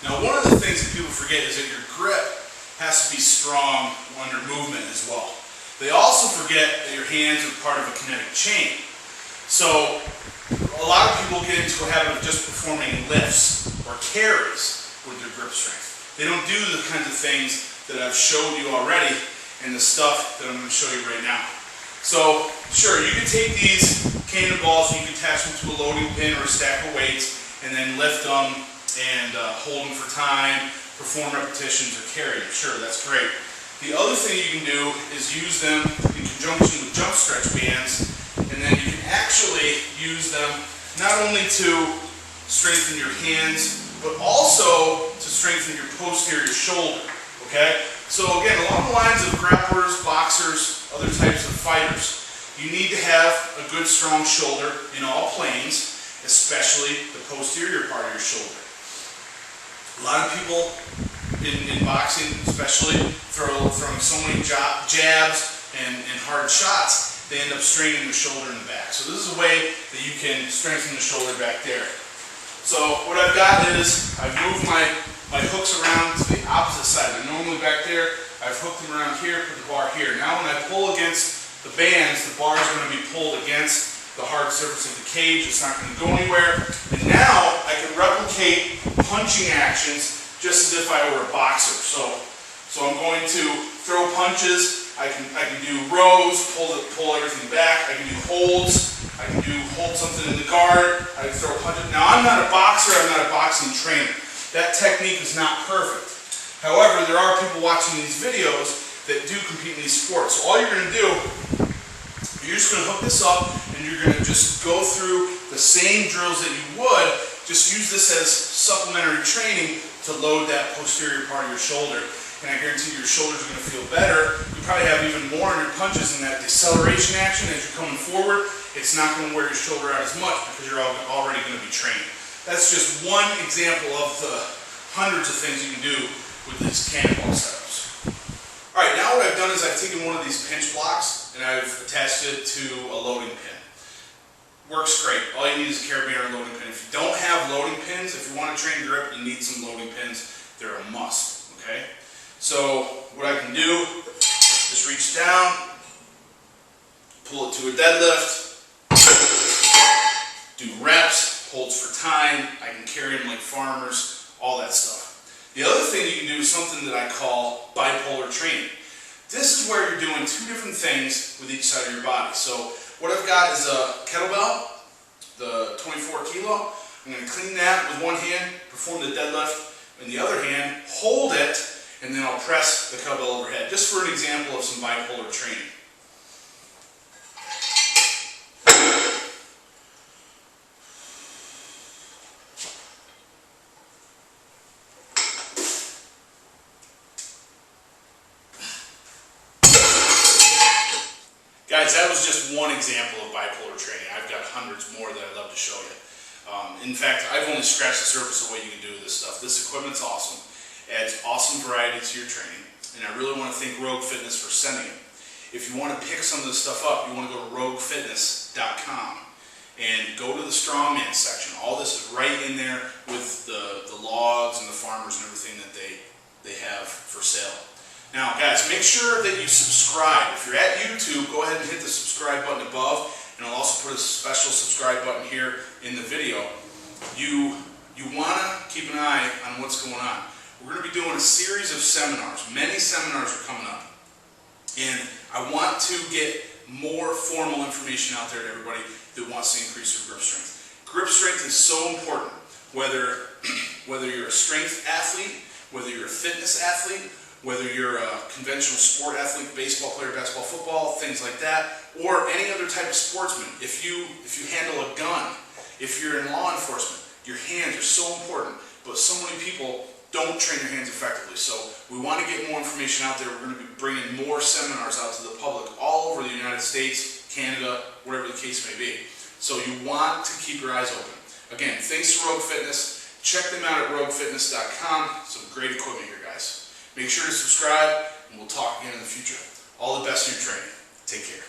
Now, one of the things that people forget is that your grip has to be strong under movement as well. They also forget that your hands are part of a kinetic chain. So a lot of people get into a habit of just performing lifts or carries with their grip strength. They don't do the kinds of things that I've showed you already and the stuff that I'm going to show you right now. So sure, you can take these cannonballs and you can attach them to a loading pin or a stack of weights and then lift them and hold them for time, perform repetitions, or carry them. Sure, that's great. The other thing you can do is use them in conjunction with jump stretch bands, and then you can actually use them not only to strengthen your hands, but also to strengthen your posterior shoulder, okay? So again, along the lines of grapplers, boxers, other types of fighters, you need to have a good strong shoulder in all planes, especially the posterior part of your shoulder. A lot of people in boxing, especially throwing so many jabs and hard shots, they end up straining the shoulder in the back. So this is a way that you can strengthen the shoulder back there. So what I've got is, I've moved my hooks around to the opposite side. They're normally back there. I've hooked them around here, put the bar here. Now when I pull against the bands, the bar is going to be pulled against the hard surface of the cage. It's not going to go anywhere. And now I can replicate punching actions just as if I were a boxer. So I'm going to throw punches. I can do rows, pull everything back. I can do holds. I can hold something in the guard. I can throw punches. Now I'm not a boxer. I'm not a boxing trainer. That technique is not perfect. However, there are people watching these videos that do compete in these sports. So all you're going to do, you're just going to hook this up and you're going to just go through the same drills that you would. Just use this as supplementary training to load that posterior part of your shoulder. And I guarantee your shoulders are going to feel better. You probably have even more in your punches in that deceleration action as you're coming forward. It's not going to wear your shoulder out as much because you're already going to be trained. That's just one example of the hundreds of things you can do with these cannonball setups. Alright, now what I've done is I've taken one of these pinch blocks and I've attached it to a loading pin. Works great. All you need is a carabiner and a loading pin. If you don't have loading pins, if you want to train grip, you need some loading pins. They're a must, okay? So what I can do is reach down, pull it to a deadlift, do reps, holds for time, I can carry them like farmers, all that stuff. The other thing you can do is something that I call bipolar training. This is where you're doing two different things with each side of your body. So what I've got is a kettlebell, the 24 kilo. I'm going to clean that with one hand, perform the deadlift, and the other hand, hold it, and then I'll press the kettlebell overhead, just for an example of some bipolar training. Guys, that was just one example of bipolar training. I've got hundreds more that I'd love to show you. In fact, I've only scratched the surface of what you can do with this stuff. This equipment's awesome. Adds awesome variety to your training. And I really want to thank Rogue Fitness for sending it. If you want to pick some of this stuff up, you want to go to roguefitness.com and go to the strongman section. All this is right in there with the logs and the farmers and everything that they have for sale. Now guys, make sure that you subscribe. If you're at YouTube, go ahead and hit the subscribe button above, and I'll also put a special subscribe button here in the video. You want to keep an eye on what's going on. We're going to be doing a series of seminars. Many seminars are coming up. And I want to get more formal information out there to everybody that wants to increase their grip strength. Grip strength is so important, whether you're a strength athlete, whether you're a fitness athlete, whether you're a conventional sport athlete, baseball player, basketball, football, things like that, or any other type of sportsman. If you handle a gun, if you're in law enforcement, your hands are so important, but so many people don't train their hands effectively. So we want to get more information out there. We're going to be bringing more seminars out to the public all over the United States, Canada, whatever the case may be. So you want to keep your eyes open. Again, thanks to Rogue Fitness. Check them out at roguefitness.com. Some great equipment here, guys. Make sure to subscribe, and we'll talk again in the future. All the best in your training. Take care.